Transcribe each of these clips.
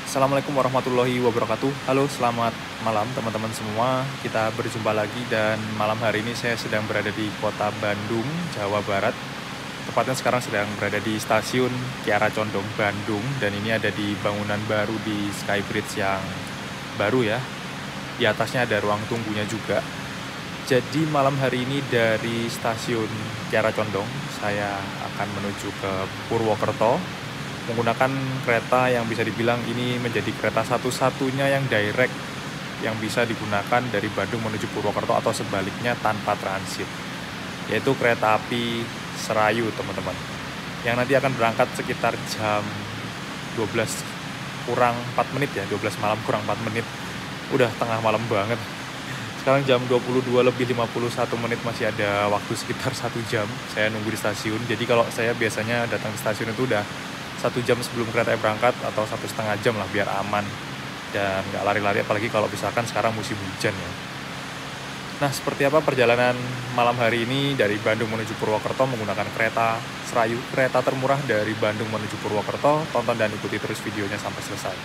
Assalamualaikum warahmatullahi wabarakatuh. Halo, selamat malam teman-teman semua. Kita berjumpa lagi dan malam hari ini saya sedang berada di kota Bandung, Jawa Barat. Tepatnya sekarang sedang berada di stasiun Kiara Condong, Bandung. Dan ini ada di bangunan baru di Skybridge yang baru ya. Di atasnya ada ruang tunggunya juga. Jadi malam hari ini dari stasiun Kiara Condong, saya akan menuju ke Purwokerto menggunakan kereta yang bisa dibilang ini menjadi kereta satu-satunya yang direct yang bisa digunakan dari Bandung menuju Purwokerto atau sebaliknya tanpa transit, yaitu kereta api Serayu teman-teman, yang nanti akan berangkat sekitar jam 12 kurang 4 menit ya, 12 malam kurang 4 menit, udah tengah malam banget. Sekarang jam 22 lebih 51 menit, masih ada waktu sekitar 1 jam saya nunggu di stasiun. Jadi kalau saya biasanya datang di stasiun itu udah 1 jam sebelum kereta berangkat atau 1,5 jam lah biar aman dan nggak lari-lari, apalagi kalau misalkan sekarang musim hujan ya. Nah, seperti apa perjalanan malam hari ini dari Bandung menuju Purwokerto menggunakan kereta Serayu, kereta termurah dari Bandung menuju Purwokerto? Tonton dan ikuti terus videonya sampai selesai.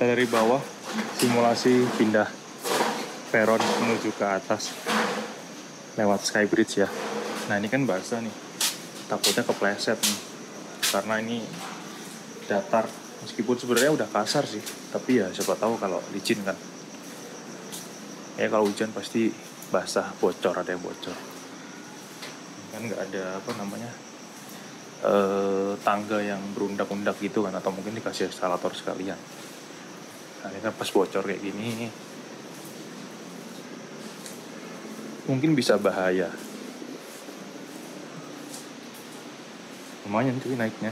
Dari bawah simulasi pindah peron menuju ke atas lewat Skybridge ya. Nah ini kan basah nih, takutnya kepleset nih karena ini datar, meskipun sebenarnya udah kasar sih, tapi ya siapa tahu kalau licin kan ya, kalau hujan pasti basah, bocor, ada yang bocor kan, nggak ada apa namanya tangga yang berundak-undak gitu kan, atau mungkin dikasih eskalator sekalian. Nah ini kan pas bocor kayak gini mungkin bisa bahaya. Lumayan cuy naiknya.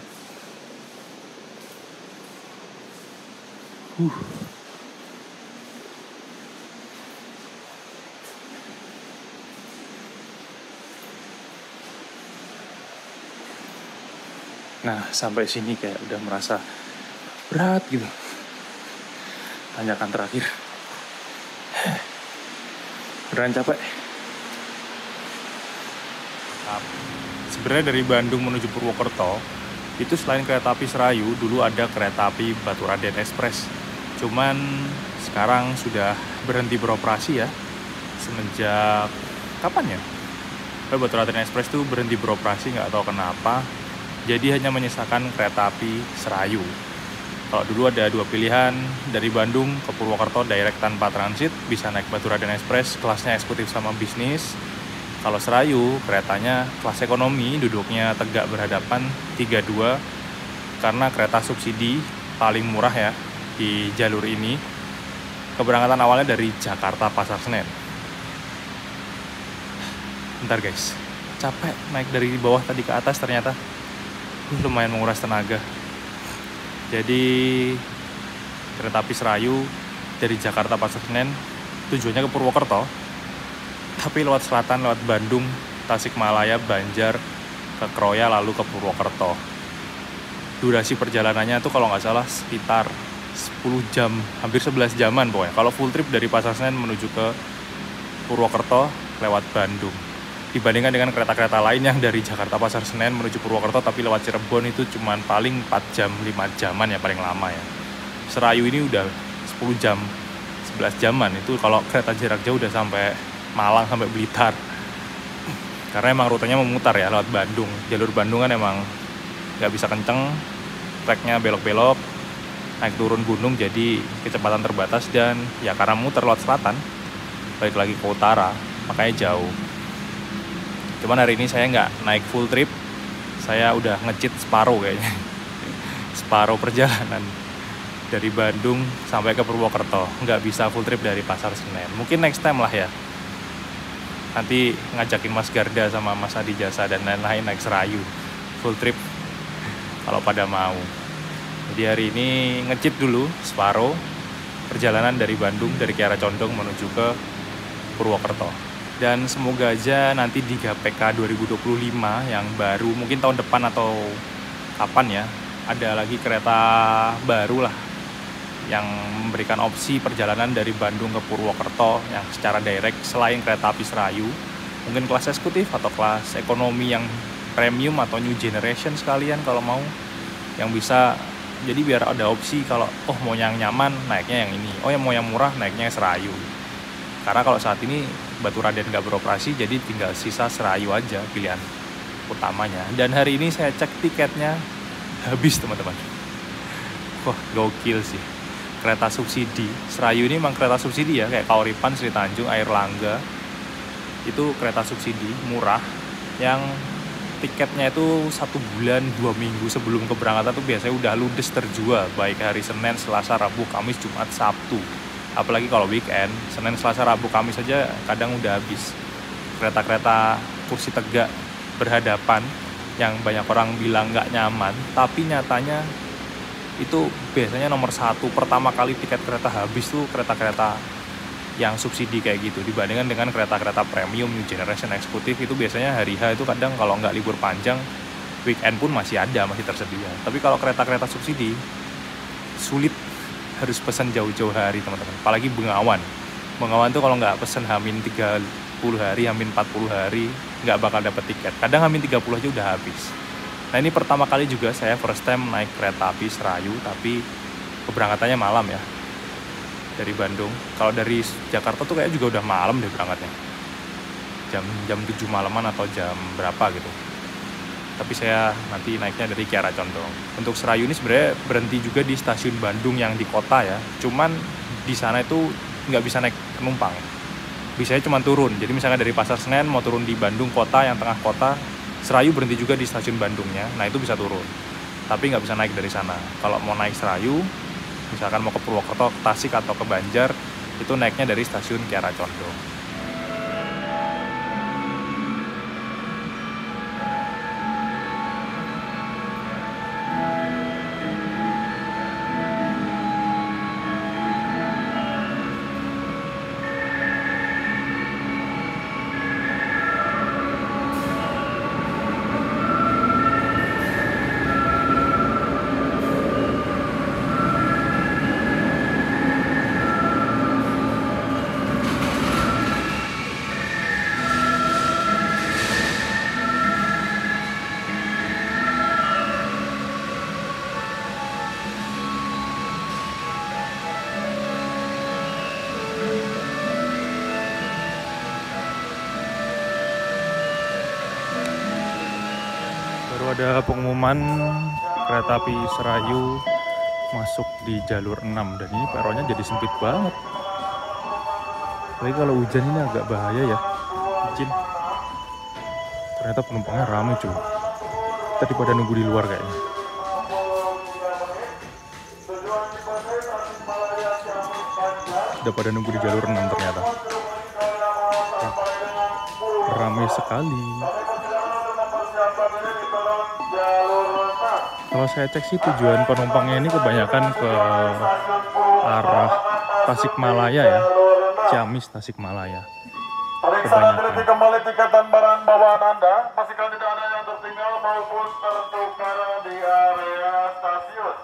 Nah sampai sini kayak udah merasa berat gitu. Tanjakan terakhir, beneran capek. Sebenarnya dari Bandung menuju Purwokerto itu selain kereta api Serayu, dulu ada kereta api Baturaden Express. Cuman sekarang sudah berhenti beroperasi ya. Semenjak kapan ya? Baturaden Express tuh berhenti beroperasi, nggak tahu kenapa. Jadi hanya menyisakan kereta api Serayu. Kalau dulu ada 2 pilihan, dari Bandung ke Purwokerto direct tanpa transit, bisa naik Baturaden Express, kelasnya eksekutif sama bisnis. Kalau Serayu, keretanya kelas ekonomi, duduknya tegak berhadapan 32, karena kereta subsidi paling murah ya di jalur ini. Keberangkatan awalnya dari Jakarta Pasar Senen. Bentar guys, capek naik dari bawah tadi ke atas ternyata. Lumayan menguras tenaga. Jadi kereta api Serayu dari Jakarta Pasar Senen tujuannya ke Purwokerto, tapi lewat selatan, lewat Bandung, Tasikmalaya, Banjar, ke Kroya, lalu ke Purwokerto. Durasi perjalanannya tuh kalau nggak salah sekitar 10 jam, hampir 11 jaman pokoknya. Kalau full trip dari Pasar Senen menuju ke Purwokerto lewat Bandung. Dibandingkan dengan kereta-kereta lain yang dari Jakarta Pasar Senen menuju Purwokerto tapi lewat Cirebon, itu cuman paling 4 jam, 5 jaman ya paling lama ya. Serayu ini udah 10 jam, 11 jaman. Itu kalau kereta jarak jauh udah sampai Malang, sampai Blitar. Karena emang rutenya memutar ya lewat Bandung. Jalur Bandung kan emang nggak bisa kenceng, treknya belok-belok, naik turun gunung, jadi kecepatan terbatas. Dan ya karena muter lewat selatan, balik lagi ke utara, makanya jauh. Cuman hari ini saya nggak naik full trip, saya udah nge-cheat separuh kayaknya. Separuh perjalanan dari Bandung sampai ke Purwokerto, nggak bisa full trip dari Pasar Senen. Mungkin next time lah ya, nanti ngajakin Mas Garda sama Mas Adi Jasa dan lain-lain naik Serayu full trip kalau pada mau. Jadi hari ini nge-cheat dulu separuh perjalanan dari Bandung, dari Kiara Condong menuju ke Purwokerto. Dan semoga aja nanti di GPK 2025 yang baru, mungkin tahun depan atau kapan ya ada lagi kereta baru lah yang memberikan opsi perjalanan dari Bandung ke Purwokerto yang secara direct selain kereta api Serayu, mungkin kelas eksekutif atau kelas ekonomi yang premium atau new generation sekalian kalau mau, yang bisa jadi biar ada opsi kalau mau yang nyaman naiknya yang ini, yang mau yang murah naiknya Serayu. Karena kalau saat ini Baturaden nggak beroperasi, jadi tinggal sisa Serayu aja pilihan utamanya. Dan hari ini saya cek tiketnya habis teman-teman. Wah gokil sih. Kereta subsidi Serayu ini memang kereta subsidi ya, kayak Kauripan, Sri Tanjung, Air Langga itu kereta subsidi murah yang tiketnya itu 1 bulan 2 minggu sebelum keberangkatan tuh biasanya udah ludes terjual, baik hari Senin, Selasa, Rabu, Kamis, Jumat, Sabtu. Apalagi kalau weekend, Senin, Selasa, Rabu, Kamis saja kadang udah habis. Kereta-kereta kursi tegak berhadapan yang banyak orang bilang nggak nyaman, tapi nyatanya itu biasanya nomor 1 pertama kali tiket kereta habis tuh kereta-kereta yang subsidi kayak gitu, dibandingkan dengan kereta-kereta premium new generation eksekutif itu biasanya hari H itu kadang kalau nggak libur panjang weekend pun masih tersedia. Tapi kalau kereta-kereta subsidi sulit, harus pesan jauh-jauh hari teman-teman, apalagi Bengawan tuh kalau nggak pesan Hamin 30 hari, Hamin 40 hari nggak bakal dapet tiket, kadang Hamin 30 aja udah habis. Nah ini pertama kali juga saya first time naik kereta api Serayu, tapi keberangkatannya malam ya dari Bandung. Kalau dari Jakarta tuh kayak juga udah malam deh berangkatnya, jam 7 malaman atau jam berapa gitu. Tapi saya nanti naiknya dari Kiara Condong. Untuk Serayu ini sebenarnya berhenti juga di stasiun Bandung yang di kota ya, cuman di sana itu nggak bisa naik penumpang, bisanya cuma turun. Jadi misalnya dari Pasar Senen mau turun di Bandung kota yang tengah kota, Serayu berhenti juga di stasiun Bandungnya, nah itu bisa turun, tapi nggak bisa naik dari sana. Kalau mau naik Serayu, misalkan mau ke Purwokerto, ke Tasik, atau ke Banjar, itu naiknya dari stasiun Kiara Condong. Ada pengumuman kereta api Serayu masuk di jalur 6 dan ini peronnya jadi sempit banget. Tapi kalau hujan ini agak bahaya ya, izin. Ternyata penumpangnya ramai cuy. Tadi pada nunggu di luar kayaknya. Udah pada nunggu di jalur 6 ternyata. Ramai sekali. Kalau saya cek sih tujuan penumpangnya ini kebanyakan ke arah Tasikmalaya ya, Ciamis Tasikmalaya. Kebanyakan. Kembali tiket dan barang bawaan Anda, pastikan tidak ada yang tertinggal maupun tertukar di area stasiun.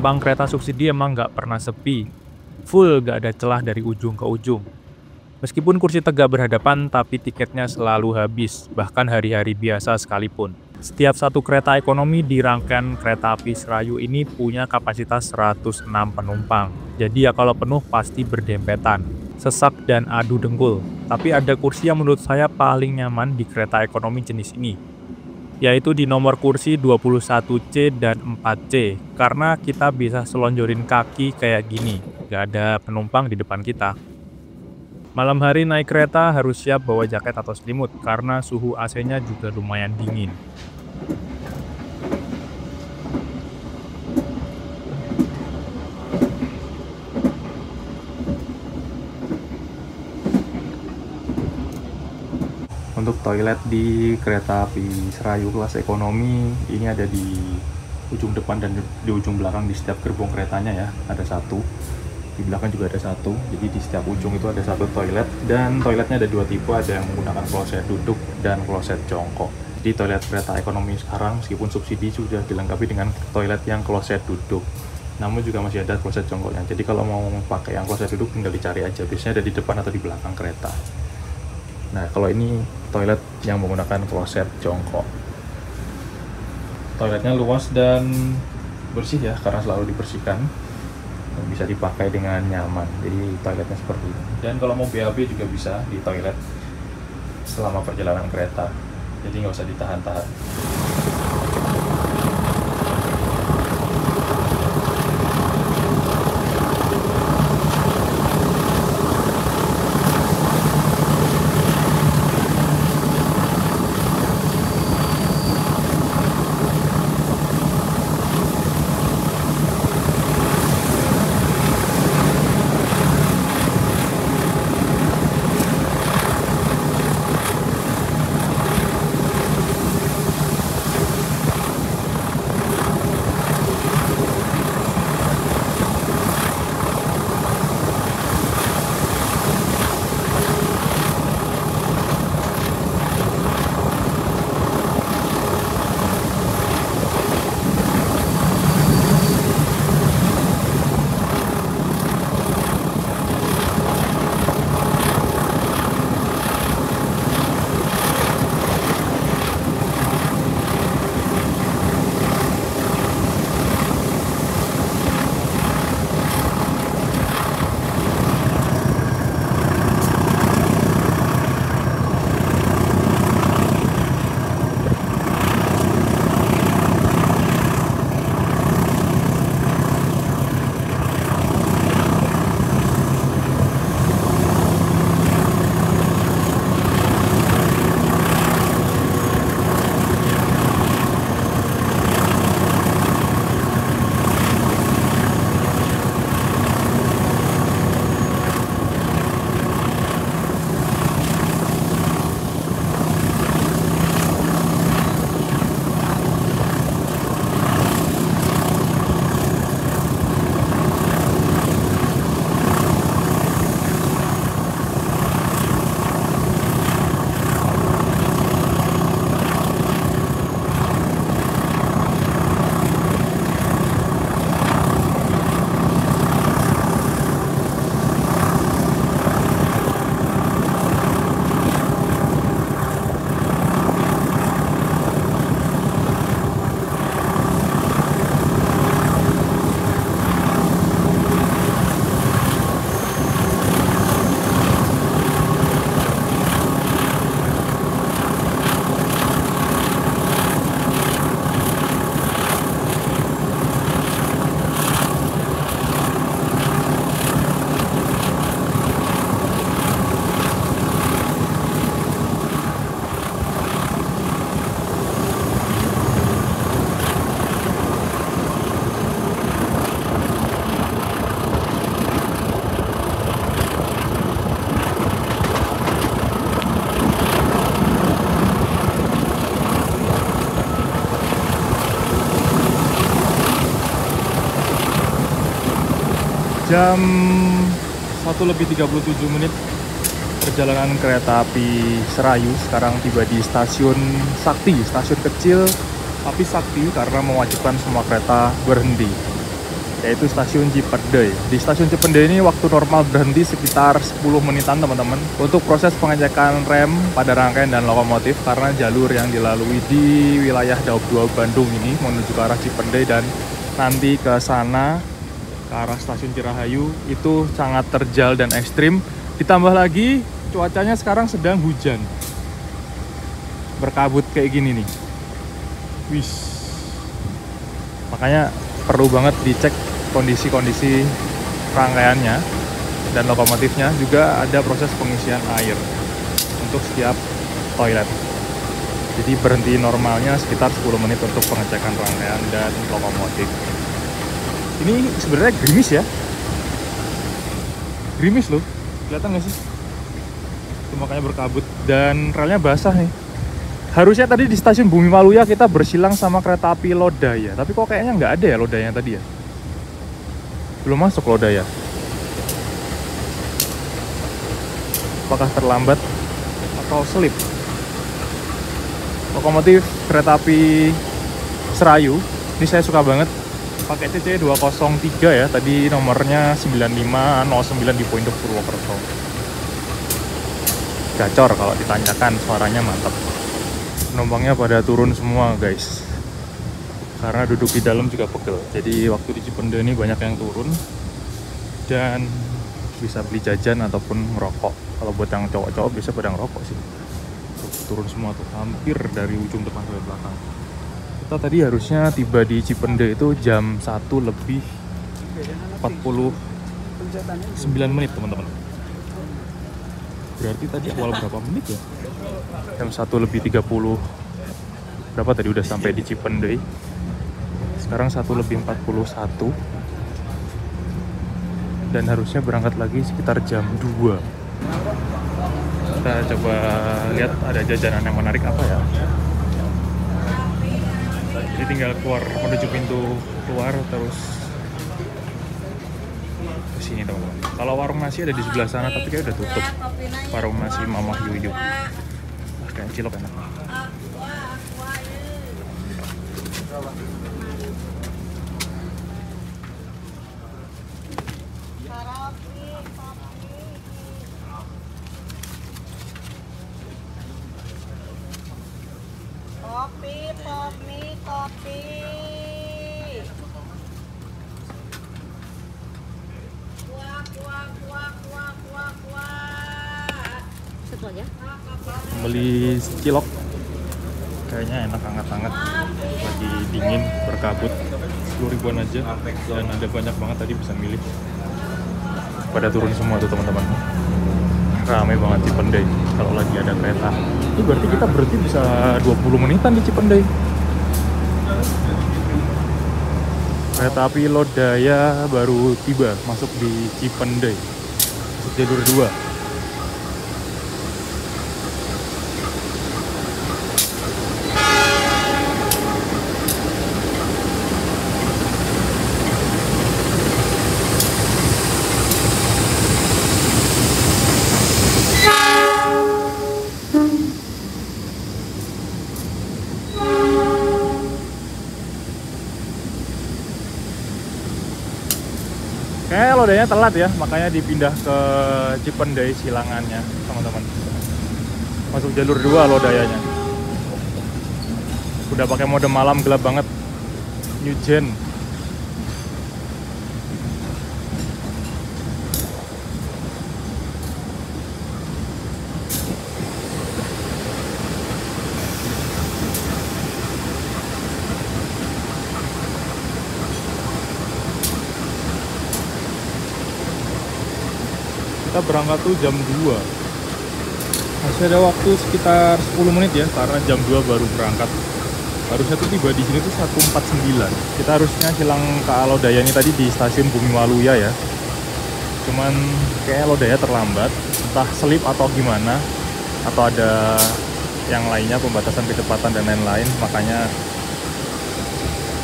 Penumpang kereta subsidi emang nggak pernah sepi. Full, nggak ada celah dari ujung ke ujung. Meskipun kursi tegak berhadapan, tapi tiketnya selalu habis, bahkan hari-hari biasa sekalipun. Setiap satu kereta ekonomi di rangkaian kereta api Serayu ini punya kapasitas 106 penumpang. Jadi ya kalau penuh pasti berdempetan, sesak dan adu dengkul. Tapi ada kursi yang menurut saya paling nyaman di kereta ekonomi jenis ini, yaitu di nomor kursi 21C dan 4C, karena kita bisa selonjorin kaki kayak gini, nggak ada penumpang di depan kita. Malam hari naik kereta harus siap bawa jaket atau selimut, karena suhu AC-nya juga lumayan dingin. Untuk toilet di kereta api Serayu kelas ekonomi ini ada di ujung depan dan di ujung belakang di setiap gerbong keretanya ya. Ada satu, di belakang juga ada satu. Jadi di setiap ujung itu ada satu toilet, dan toiletnya ada dua tipe, ada yang menggunakan kloset duduk dan kloset jongkok. Di toilet kereta ekonomi sekarang meskipun subsidi sudah dilengkapi dengan toilet yang kloset duduk, namun juga masih ada kloset jongkoknya. Jadi kalau mau pakai yang kloset duduk tinggal dicari aja, biasanya ada di depan atau di belakang kereta. Nah, kalau ini toilet yang menggunakan kloset jongkok. Toiletnya luas dan bersih ya, karena selalu dibersihkan. Dan bisa dipakai dengan nyaman. Jadi toiletnya seperti ini. Dan kalau mau BAB juga bisa di toilet selama perjalanan kereta. Jadi nggak usah ditahan-tahan. Jam 1:37 perjalanan kereta api Serayu sekarang tiba di stasiun Sakti, stasiun kecil tapi sakti karena mewajibkan semua kereta berhenti. yaitu stasiun Cipendei. Di stasiun Cipendei ini waktu normal berhenti sekitar 10 menitan teman-teman untuk proses pengecekan rem pada rangkaian dan lokomotif, karena jalur yang dilalui di wilayah Daob 2 Bandung ini menuju ke arah Cipendei dan nanti ke sana ke arah stasiun Cirahayu itu sangat terjal dan ekstrim. Ditambah lagi cuacanya sekarang sedang hujan, berkabut kayak gini nih. Wis, makanya perlu banget dicek kondisi-kondisi rangkaiannya dan lokomotifnya. Juga ada proses pengisian air untuk setiap toilet. Jadi berhenti normalnya sekitar 10 menit untuk pengecekan rangkaian dan lokomotif. Ini sebenarnya gerimis ya, gerimis loh, kelihatan nggak sih? Itu makanya berkabut dan relnya basah nih. Harusnya tadi di stasiun Bumi Waluya kita bersilang sama kereta api Lodaya, tapi kok kayaknya nggak ada ya Lodaya tadi ya? Belum masuk Lodaya. Apakah terlambat atau selip? Lokomotif kereta api Serayu ini saya suka banget, pakai CC 203 ya, tadi nomornya 9509 di Poindok Purwokerto. Gacor kalau ditanyakan, suaranya mantap. Penumpangnya pada turun semua guys, karena duduk di dalam juga pegel. Jadi waktu di Cipendei ini banyak yang turun dan bisa beli jajan ataupun ngerokok. Kalau buat yang cowok-cowok bisa pada ngerokok sih. Turun semua tuh, hampir dari ujung depan sampai belakang. Kita tadi harusnya tiba di Cipendei itu jam 1 lebih 49 menit teman-teman. Berarti tadi awal berapa menit ya? Jam 1 lebih 30 berapa tadi udah sampai di Cipendei. Sekarang 1 lebih 41 dan harusnya berangkat lagi sekitar jam 2. Kita coba lihat ada jajanan yang menarik apa ya. Jadi tinggal keluar, menuju pintu keluar terus ke sini teman-teman. Kalau warung nasi ada di sebelah sana tapi kayak udah tutup. Warung nasi Mamah Yuyu. Kayak cilok enak. Kopi. Satu aja. Beli cilok. Kayaknya enak, hangat-hangat. Lagi dingin, berkabut. 10 ribuan aja. Dan ada banyak banget tadi bisa milih. Pada turun semua tuh teman-teman. Ramai banget Cipendei kalau lagi ada kereta. Ini berarti kita berhenti bisa 20 menitan di Cipendei. Kereta api Lodaya baru tiba, masuk di Cipendei, masuk jalur 2. Kayaknya Lodanya telat ya, makanya dipindah ke Cipendei silangannya teman-teman. Masuk jalur 2 Lodayanya. Udah pakai mode malam, gelap banget. New Gen. Kita berangkat tuh jam 2. Masih ada waktu sekitar 10 menit ya, karena jam 2 baru berangkat. Harusnya tuh tiba di sini tuh 1:49. Kita harusnya silang ke Lodaya ini tadi di stasiun Bumi Waluya ya. Cuman kayak Lodaya terlambat, entah selip atau gimana, atau ada yang lainnya, pembatasan kecepatan dan lain-lain, makanya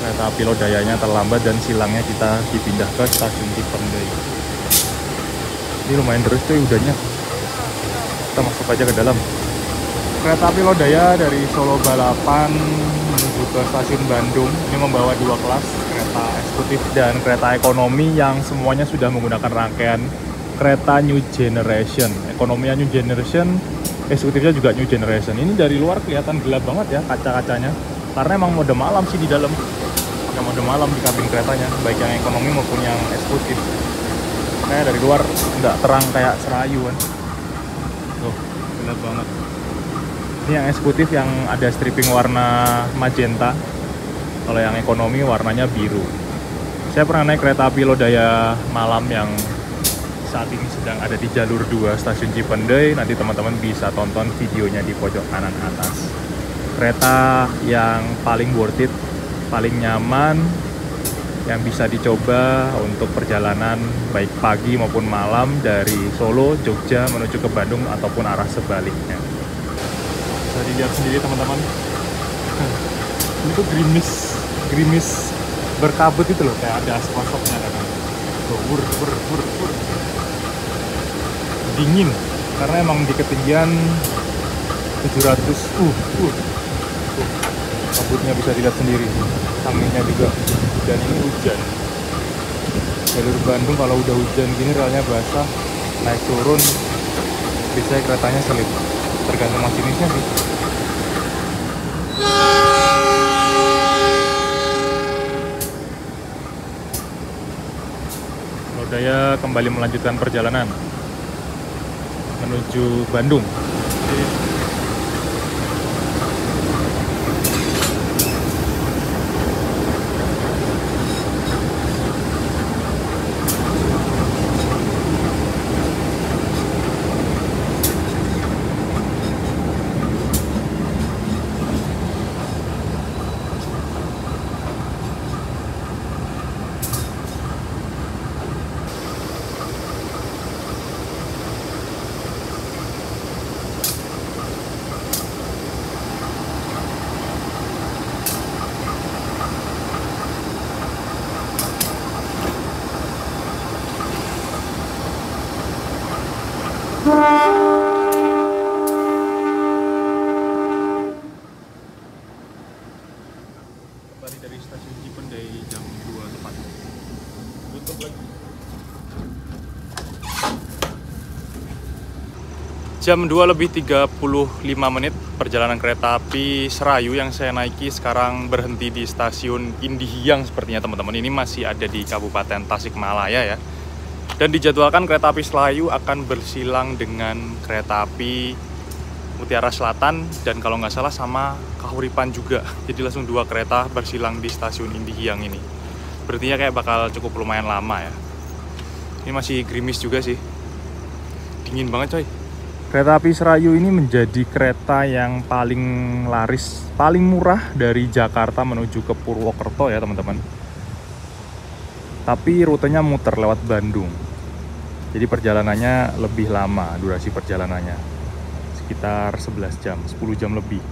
kereta api Lodayanya terlambat dan silangnya kita dipindah ke stasiun Cipendei. Ini lumayan terus tuh udahnya. Kita masuk aja ke dalam. Kereta api Lodaya dari Solo Balapan menuju ke stasiun Bandung. Ini membawa 2 kelas kereta eksekutif dan kereta ekonomi yang semuanya sudah menggunakan rangkaian kereta New Generation. Ekonominya New Generation, eksekutifnya juga New Generation. Ini dari luar kelihatan gelap banget ya kaca-kacanya, karena emang mode malam sih di dalam. Yang mode malam di kabin keretanya, baik yang ekonomi maupun yang eksekutif. Kayak dari luar nggak terang kayak Serayu kan. Tuh, gelap banget. Ini yang eksekutif yang ada stripping warna magenta. Kalau yang ekonomi warnanya biru. Saya pernah naik kereta api Lodaya malam yang saat ini sedang ada di jalur 2 stasiun Cipendei. Nanti teman-teman bisa tonton videonya di pojok kanan atas. Kereta yang paling worth it, paling nyaman, yang bisa dicoba untuk perjalanan baik pagi maupun malam dari Solo, Jogja menuju ke Bandung ataupun arah sebaliknya. Bisa dilihat sendiri teman-teman. Ini tuh gerimis berkabut itu loh, kayak ada asap-asapnya kan. Tuh, wur. Dingin karena emang di ketinggian 700. Kabutnya bisa dilihat sendiri, anginnya juga, dan ini hujan. Jalur Bandung kalau udah hujan gini relnya basah, naik turun biasanya keretanya selip, tergantung masinisnya sih. Lodaya kembali melanjutkan perjalanan menuju Bandung. Kembali dari stasiun Cipendei jam 2 tepat. Tutup lagi. Jam 2:35 perjalanan kereta api Serayu yang saya naiki sekarang berhenti di stasiun Indihiyang sepertinya teman-teman. Ini masih ada di Kabupaten Tasikmalaya ya. Dan dijadwalkan kereta api Serayu akan bersilang dengan kereta api Mutiara Selatan dan kalau nggak salah sama Kahuripan juga. Jadi langsung 2 kereta bersilang di stasiun Indihiyang ini. Berarti kayak bakal cukup lumayan lama ya. Ini masih gerimis juga sih. Dingin banget coy. Kereta api Serayu ini menjadi kereta yang paling laris, paling murah dari Jakarta menuju ke Purwokerto ya teman-teman. Tapi rutenya muter lewat Bandung. Jadi perjalanannya lebih lama, durasi perjalanannya. Sekitar 11 jam, 10 jam lebih.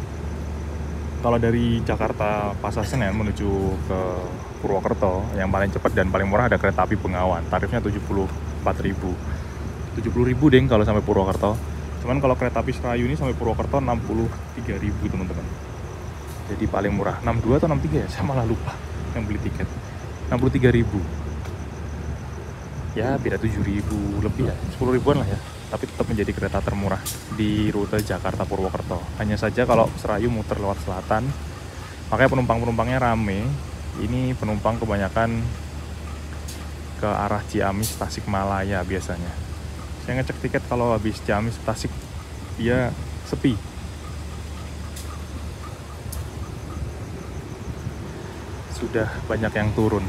Kalau dari Jakarta Pasar Senen menuju ke Purwokerto, yang paling cepat dan paling murah ada kereta api Bengawan. Tarifnya 74.000. 70.000 deh kalau sampai Purwokerto. Cuman kalau kereta api Serayu ini sampai Purwokerto 63.000 teman-teman. Jadi paling murah 62 atau 63 ya, saya malah lupa yang beli tiket. 63.000. Ya beda 7.000 lebih ya, 10 ribuan lah ya. Tapi tetap menjadi kereta termurah di rute Jakarta Purwokerto. Hanya saja kalau Serayu muter lewat selatan, makanya penumpangnya rame. Ini penumpang kebanyakan ke arah Ciamis, Tasikmalaya biasanya. Saya ngecek tiket kalau habis Ciamis, Tasik, dia sepi. Sudah banyak yang turun.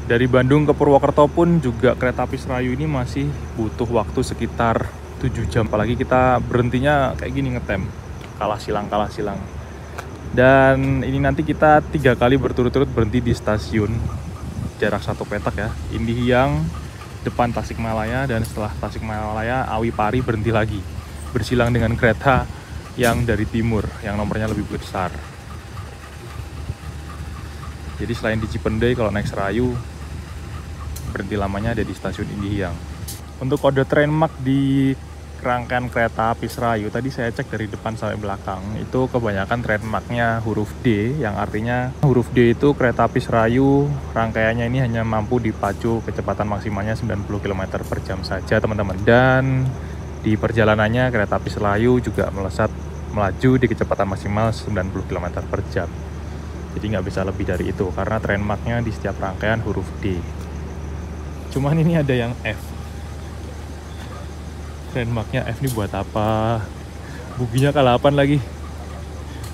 Dari Bandung ke Purwokerto pun juga kereta api Serayu ini masih butuh waktu sekitar 7 jam. Apalagi kita berhentinya kayak gini ngetem. Kalah silang. Dan ini nanti kita 3 kali berturut-turut berhenti di stasiun. Jarak 1 petak ya. Indihiyang, depan Tasikmalaya, dan setelah Tasikmalaya Awi Pari berhenti lagi. Bersilang dengan kereta yang dari timur, yang nomornya lebih besar. Jadi selain di Cipendei, kalau naik Serayu, berhenti lamanya ada di stasiun Indihiyang. Untuk kode trainmark di rangkaian kereta api Serayu, tadi saya cek dari depan sampai belakang, itu kebanyakan trainmarknya huruf D, yang artinya huruf D itu kereta api Serayu rangkaiannya ini hanya mampu dipacu kecepatan maksimalnya 90 km per jam saja, teman-teman. Dan di perjalanannya kereta api Serayu juga melaju di kecepatan maksimal 90 km per jam. Jadi nggak bisa lebih dari itu, karena trainmarknya di setiap rangkaian huruf D. Cuman ini ada yang F. Trainmarknya F ini buat apa? Buginya K8 lagi.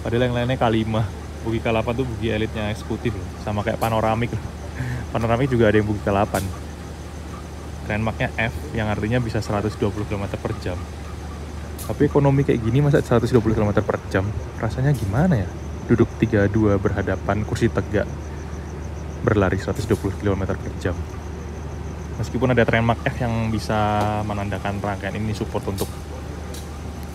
Padahal yang lainnya K5. Bugi K8 tuh bugi elitnya eksekutif. Sama kayak panoramik. Panoramik juga ada yang bugi K8. Trainmarknya F, yang artinya bisa 120 km per jam. Tapi ekonomi kayak gini masa 120 km per jam? Rasanya gimana ya? Duduk 3-2 berhadapan, kursi tegak, berlari 120 km per jam. Meskipun ada trainmark F yang bisa menandakan rangkaian ini support untuk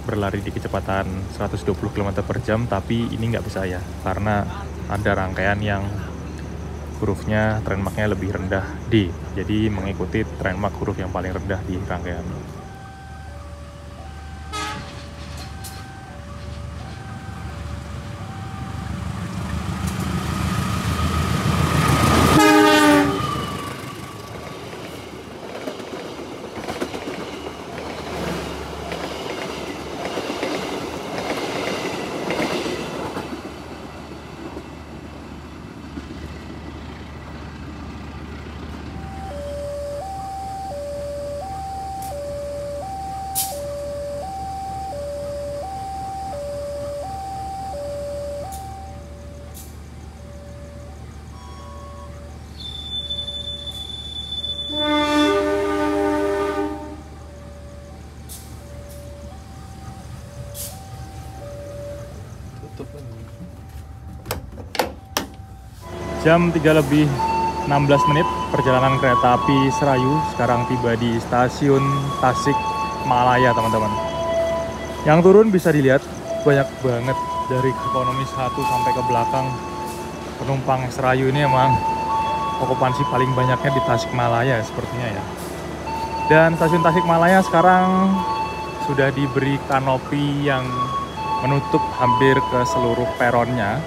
berlari di kecepatan 120 km per jam, tapi ini nggak bisa ya, karena ada rangkaian yang hurufnya trainmarknya lebih rendah D, jadi mengikuti trainmark huruf yang paling rendah di rangkaian. Jam 3:16 perjalanan kereta api Serayu sekarang tiba di stasiun Tasikmalaya, teman-teman. Yang turun bisa dilihat banyak banget, dari ekonomi 1 sampai ke belakang. Penumpang Serayu ini emang okupansi paling banyaknya di Tasikmalaya sepertinya ya. Dan stasiun Tasikmalaya sekarang sudah diberi kanopi yang menutup hampir ke seluruh peronnya.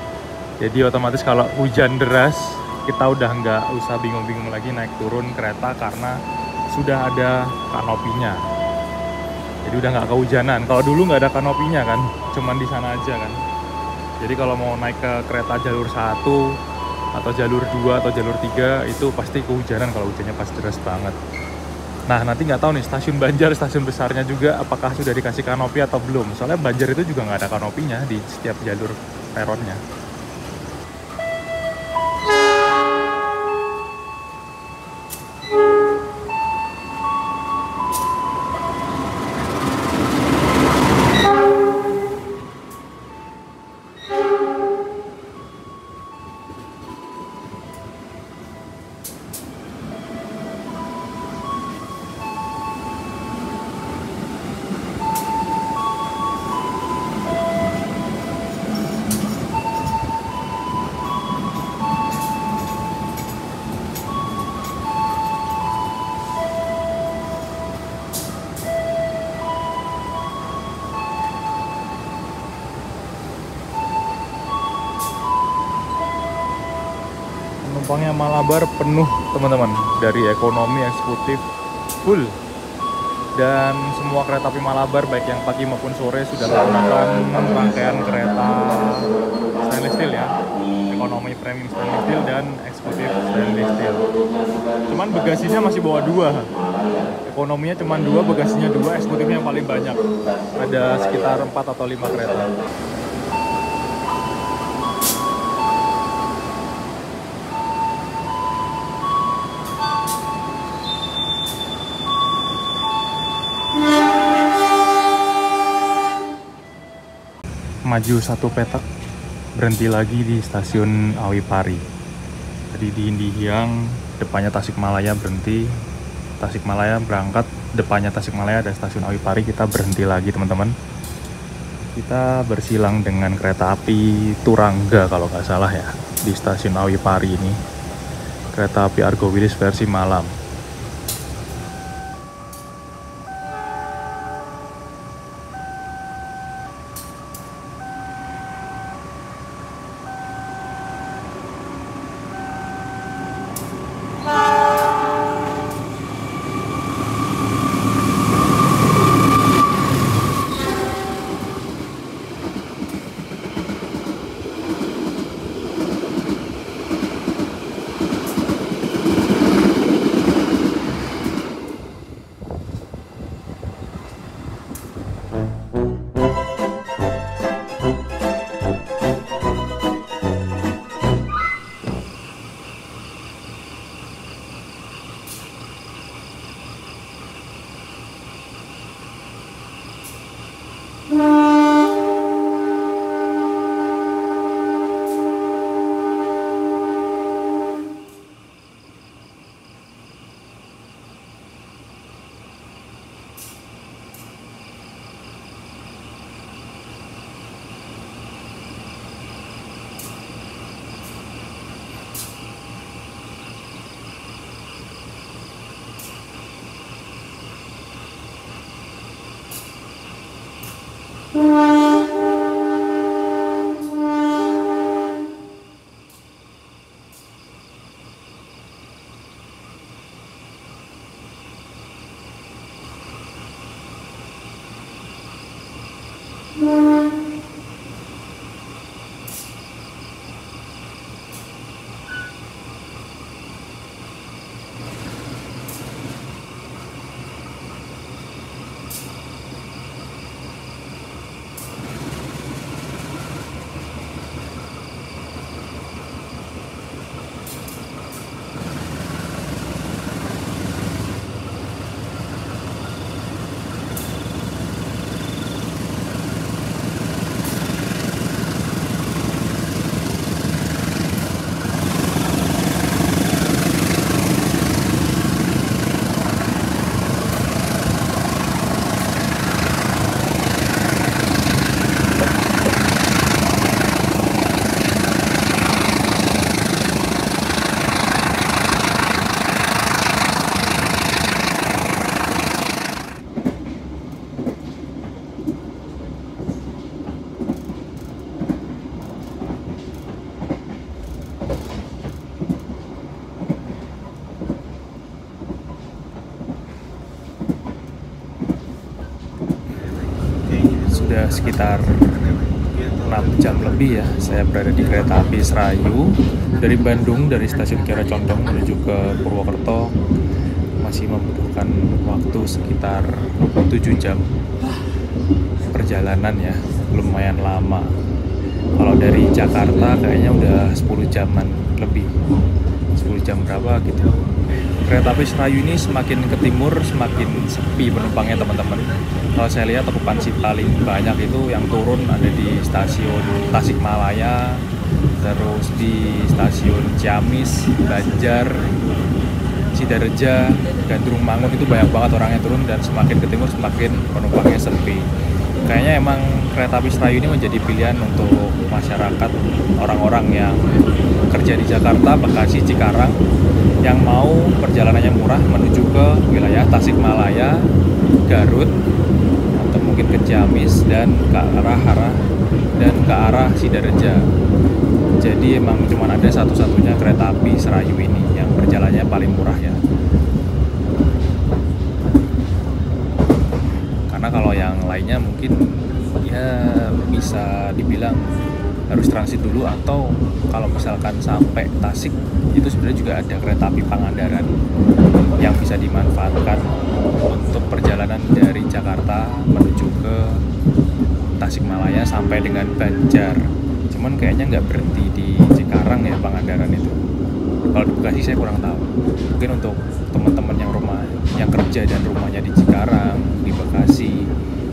Jadi otomatis kalau hujan deras, kita udah nggak usah bingung-bingung lagi naik turun kereta karena sudah ada kanopinya. Jadi udah nggak kehujanan. Kalau dulu nggak ada kanopinya kan, cuman di sana aja kan. Jadi kalau mau naik ke kereta jalur 1 atau jalur 2 atau jalur 3 itu pasti kehujanan kalau hujannya pas deras banget. Nah, nanti nggak tahu nih stasiun Banjar, stasiun besarnya juga apakah sudah dikasih kanopi atau belum. Soalnya Banjar itu juga nggak ada kanopinya di setiap jalur peronnya. Penumpangnya Malabar penuh, teman-teman, dari ekonomi, eksekutif, full. Dan semua kereta api Malabar baik yang pagi maupun sore sudah menggunakan rangkaian kereta stainless steel ya, ekonomi premium stainless steel dan eksekutif stainless steel. Cuman bagasinya masih bawa 2, ekonominya cuma 2, bagasinya 2, eksekutifnya yang paling banyak, ada sekitar 4 atau 5 kereta. maju satu petak, berhenti lagi di stasiun Awi Pari. Tadi di Indihiyang, depannya Tasikmalaya berhenti, Tasikmalaya berangkat, depannya Tasikmalaya ada stasiun Awi Pari, kita berhenti lagi teman-teman. Kita bersilang dengan kereta api Turangga kalau nggak salah ya, di stasiun Awi Pari ini. Kereta api Argo Wilis versi malam. Sudah sekitar 6 jam lebih ya saya berada di kereta api Serayu dari Bandung, dari stasiun Kiara Condong menuju ke Purwokerto. Masih membutuhkan waktu sekitar 7 jam perjalanan ya, lumayan lama. Kalau dari Jakarta kayaknya udah 10 jaman lebih, 10 jam berapa gitu. Kereta api Serayu ini semakin ke timur semakin sepi penumpangnya teman-teman. Kalau saya lihat okupansi paling banyak itu yang turun ada di stasiun Tasikmalaya, terus di stasiun Ciamis, Banjar, Sidareja, Gandrung Mangun, itu banyak banget orangnya turun, dan semakin ke timur semakin penumpangnya sepi. Kayaknya emang kereta api Serayu ini menjadi pilihan untuk masyarakat, orang-orang yang kerja di Jakarta, Bekasi, Cikarang, yang mau perjalanannya murah menuju ke wilayah Tasikmalaya, Garut, atau mungkin ke Ciamis dan ke arah Sidareja. Jadi emang cuma ada satu-satunya kereta api Serayu ini yang perjalanannya paling murah ya. Karena kalau yang lainnya mungkin ya bisa dibilang harus transit dulu, atau kalau misalkan sampai Tasik itu sebenarnya juga ada kereta api Pangandaran yang bisa dimanfaatkan untuk perjalanan dari Jakarta menuju ke Tasikmalaya sampai dengan Banjar. Cuman kayaknya nggak berhenti di Cikarang ya Pangandaran itu. Kalau di Bekasi saya kurang tahu. Mungkin untuk teman-teman yang kerja dan rumahnya di Cikarang, di Bekasi,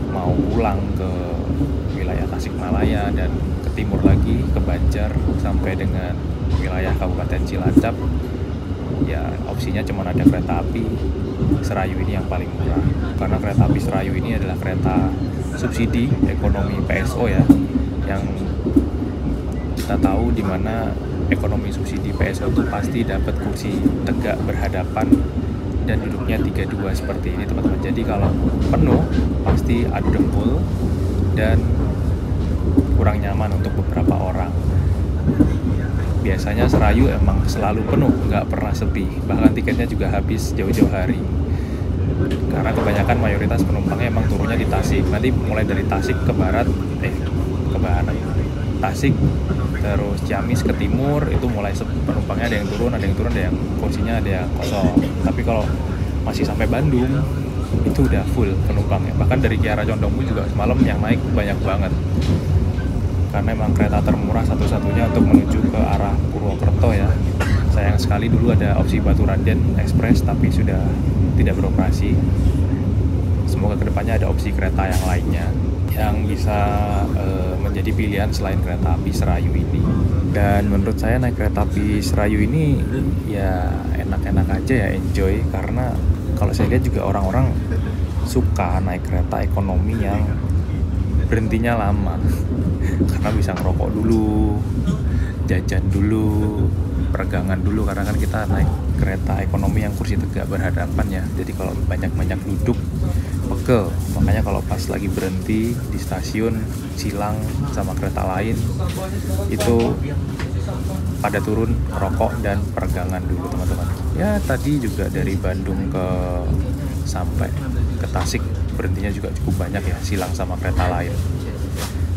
mau pulang ke wilayah Tasikmalaya dan timur lagi ke Banjar sampai dengan wilayah Kabupaten Cilacap, ya opsinya cuma ada kereta api Serayu ini yang paling murah. Karena kereta api Serayu ini adalah kereta subsidi ekonomi PSO ya, yang kita tahu di mana ekonomi subsidi PSO itu pasti dapat kursi tegak berhadapan dan duduknya 3-2 seperti ini teman-teman. Jadi kalau penuh pasti adu dengkul dan kurang nyaman untuk beberapa orang. Biasanya Serayu emang selalu penuh, nggak pernah sepi, bahkan tiketnya juga habis jauh-jauh hari. Karena kebanyakan mayoritas penumpangnya emang turunnya di Tasik. Nanti mulai dari Tasik ke barat, ke barat, Tasik, terus Ciamis ke timur, itu mulai penumpangnya ada yang turun, ada yang kursinya ada yang kosong. Tapi kalau masih sampai Bandung, itu udah full penumpangnya. Bahkan dari Kiara Condongmu juga semalam yang naik banyak banget. Karena emang kereta termurah satu-satunya untuk menuju ke arah Purwokerto ya. Sayang sekali dulu ada opsi Batu Raden Express tapi sudah tidak beroperasi. Semoga kedepannya ada opsi kereta yang lainnya yang bisa menjadi pilihan selain kereta api Serayu ini. Dan menurut saya naik kereta api Serayu ini ya enak-enak aja ya, enjoy. Karena kalau saya lihat juga orang-orang suka naik kereta ekonomi yang berhentinya lama. Karena bisa ngerokok dulu, jajan dulu, peregangan dulu. Karena kan kita naik kereta ekonomi yang kursi tegak berhadapan ya. Jadi kalau banyak-banyak duduk pegel. Makanya kalau pas lagi berhenti di stasiun silang sama kereta lain, itu pada turun rokok dan peregangan dulu teman-teman. Ya tadi juga dari Bandung sampai ke Tasik berhentinya juga cukup banyak ya, silang sama kereta lain.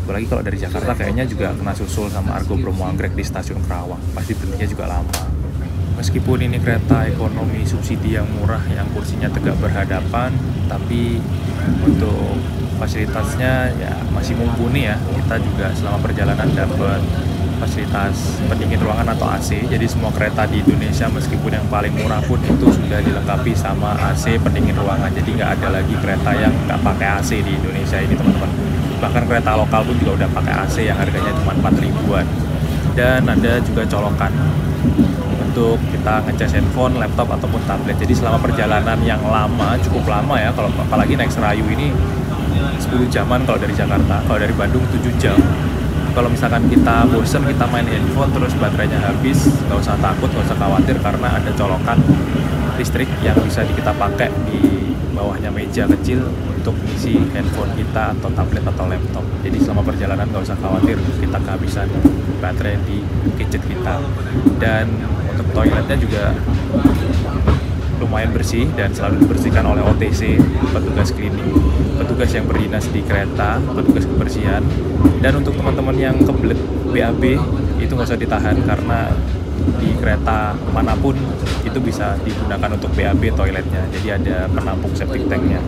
Apalagi kalau dari Jakarta kayaknya juga kena susul sama Argo Bromo Anggrek di stasiun Kerawang, pasti berhentinya juga lama. Meskipun ini kereta ekonomi subsidi yang murah, yang kursinya tegak berhadapan, tapi untuk fasilitasnya ya masih mumpuni ya. Kita juga selama perjalanan dapat fasilitas pendingin ruangan atau AC. Jadi semua kereta di Indonesia meskipun yang paling murah pun itu sudah dilengkapi sama AC pendingin ruangan. Jadi nggak ada lagi kereta yang nggak pakai AC di Indonesia ini teman-teman. Bahkan kereta lokal pun juga udah pakai AC yang harganya cuma 4 ribuan. Dan ada juga colokan untuk kita ngecas handphone, laptop ataupun tablet. Jadi selama perjalanan yang lama, cukup lama ya, kalau apalagi naik Serayu ini 10 jaman kalau dari Jakarta, kalau dari Bandung 7 jam. Kalau misalkan kita bosen, kita main handphone terus baterainya habis, nggak usah takut, nggak usah khawatir karena ada colokan listrik yang bisa kita pakai di bawahnya meja kecil untuk isi handphone kita atau tablet atau laptop. Jadi selama perjalanan nggak usah khawatir kita kehabisan baterai di gadget kita. Dan untuk toiletnya juga lumayan bersih dan selalu dibersihkan oleh OTC, petugas cleaning, petugas yang berdinas di kereta, petugas kebersihan. Dan untuk teman-teman yang kebelet BAB itu nggak usah ditahan karena di kereta manapun itu bisa digunakan untuk BAB toiletnya. Jadi ada penampung septic tanknya.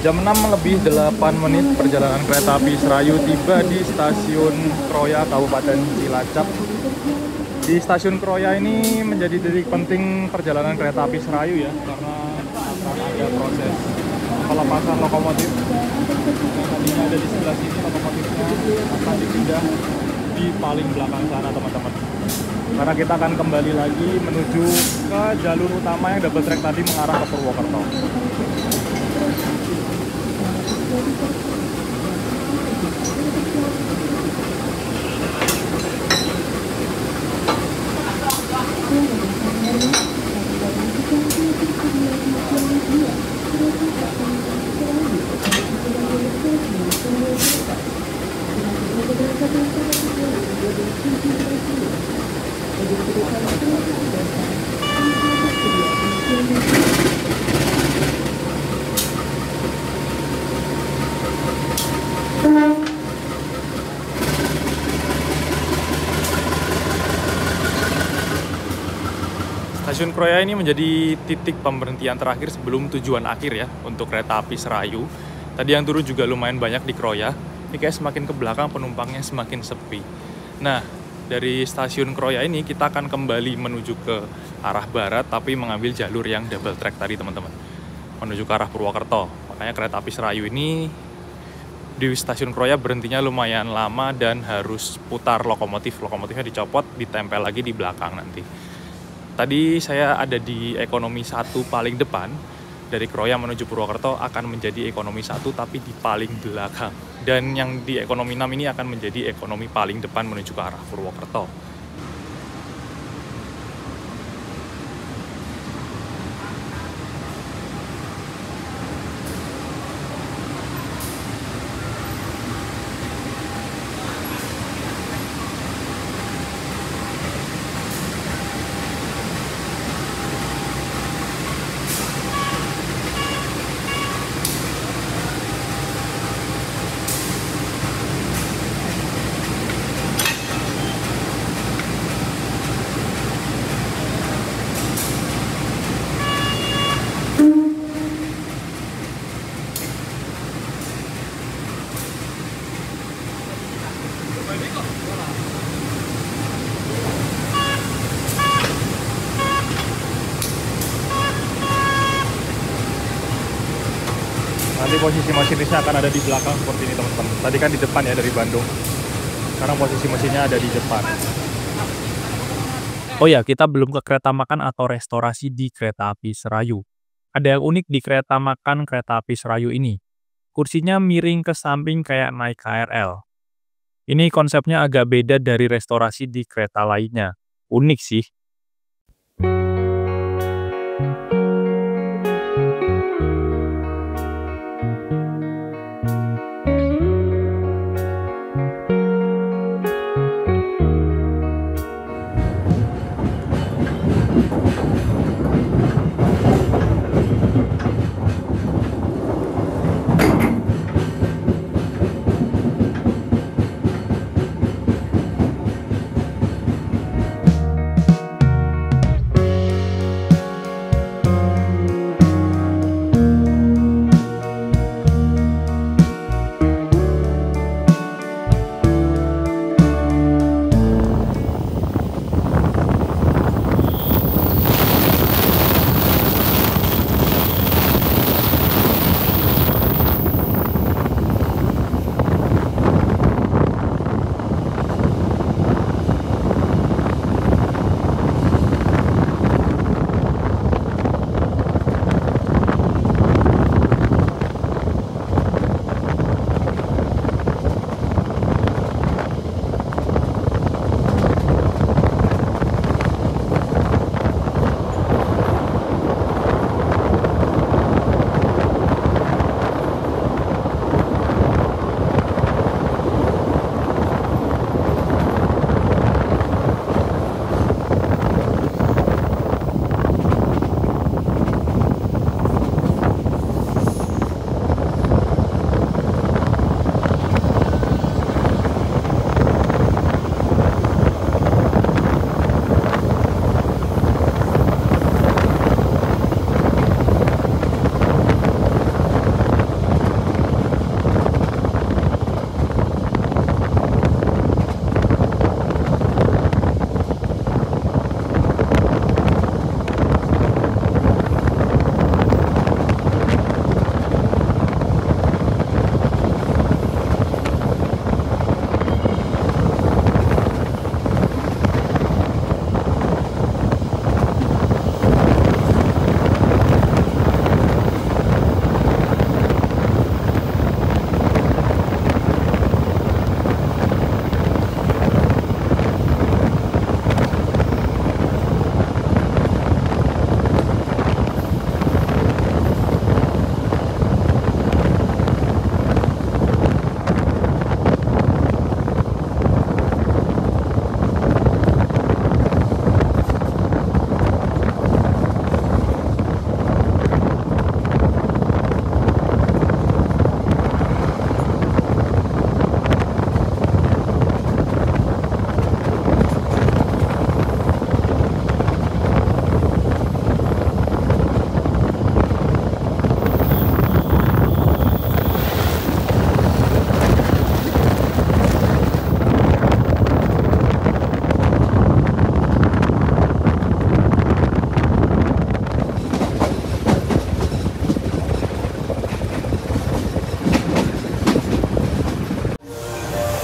Jam 6 lebih 8 menit perjalanan kereta api Serayu tiba di stasiun Kroya, Kabupaten Cilacap. Di stasiun Kroya ini menjadi titik penting perjalanan kereta api Serayu ya, karena akan ada proses pelepasan lokomotif. Yang tadinya ada di sebelah sini, lokomotifnya akan dipindah di paling belakang sana teman-teman. Karena kita akan kembali lagi menuju ke jalur utama yang double track tadi mengarah ke Purwokerto. Stasiun Kroya ini menjadi titik pemberhentian terakhir sebelum tujuan akhir ya untuk kereta api Serayu. Tadi yang turun juga lumayan banyak di Kroya. Ini kayak semakin ke belakang penumpangnya semakin sepi. Nah, dari stasiun Kroya ini kita akan kembali menuju ke arah barat tapi mengambil jalur yang double track tadi teman-teman. Menuju ke arah Purwokerto. Makanya kereta api Serayu ini di stasiun Kroya berhentinya lumayan lama dan harus putar lokomotif. Lokomotifnya dicopot, ditempel lagi di belakang nanti. Tadi saya ada di ekonomi 1 paling depan, dari Kroya menuju Purwokerto akan menjadi ekonomi 1 tapi di paling belakang. Dan yang di ekonomi 6 ini akan menjadi ekonomi paling depan menuju ke arah Purwokerto. Nanti posisi masinisnya akan ada di belakang seperti ini teman-teman. Tadi kan di depan ya dari Bandung. Sekarang posisi mesinnya ada di depan. Oh ya, kita belum ke kereta makan atau restorasi di kereta api Serayu. Ada yang unik di kereta makan kereta api Serayu ini. Kursinya miring ke samping kayak naik KRL. Ini konsepnya agak beda dari restorasi di kereta lainnya. Unik sih.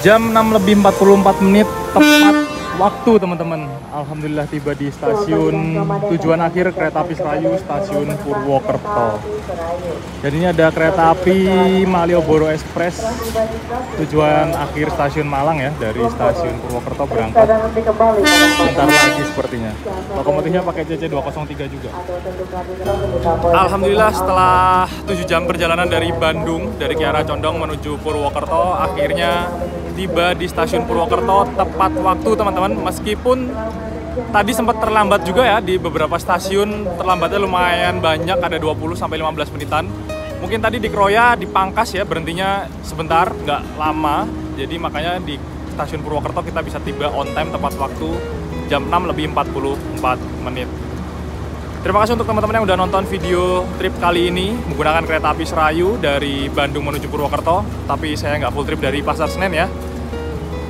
Jam 6:44 tepat waktu teman-teman. Alhamdulillah tiba di stasiun tujuan akhir kereta api Serayu, stasiun Purwokerto. Dan ini ada kereta api Malioboro Express tujuan akhir stasiun Malang ya, dari stasiun Purwokerto berangkat sebentar lagi sepertinya. Lokomotifnya pakai CC203 juga. Alhamdulillah setelah 7 jam perjalanan dari Bandung, dari Kiara Condong menuju Purwokerto, akhirnya tiba di stasiun Purwokerto tepat waktu teman-teman. Meskipun tadi sempat terlambat juga ya, di beberapa stasiun terlambatnya lumayan banyak, ada 20-15 menitan. Mungkin tadi di Kroya dipangkas ya, berhentinya sebentar, nggak lama. Jadi makanya di stasiun Purwokerto kita bisa tiba on time tepat waktu jam 6:44 menit. Terima kasih untuk teman-teman yang udah nonton video trip kali ini menggunakan kereta api Serayu dari Bandung menuju Purwokerto. Tapi saya nggak full trip dari Pasar Senen ya.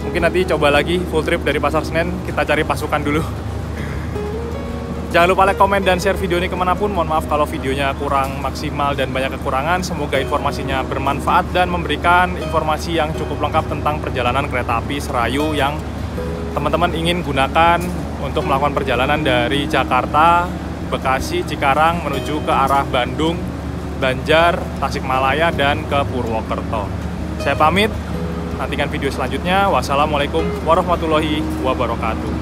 Mungkin nanti coba lagi full trip dari Pasar Senen, kita cari pasukan dulu. Jangan lupa like, komen, dan share video ini kemanapun. Mohon maaf kalau videonya kurang maksimal dan banyak kekurangan. Semoga informasinya bermanfaat dan memberikan informasi yang cukup lengkap tentang perjalanan kereta api Serayu yang teman-teman ingin gunakan untuk melakukan perjalanan dari Jakarta, Bekasi, Cikarang menuju ke arah Bandung, Banjar, Tasikmalaya, dan ke Purwokerto. Saya pamit, nantikan video selanjutnya. Wassalamualaikum warahmatullahi wabarakatuh.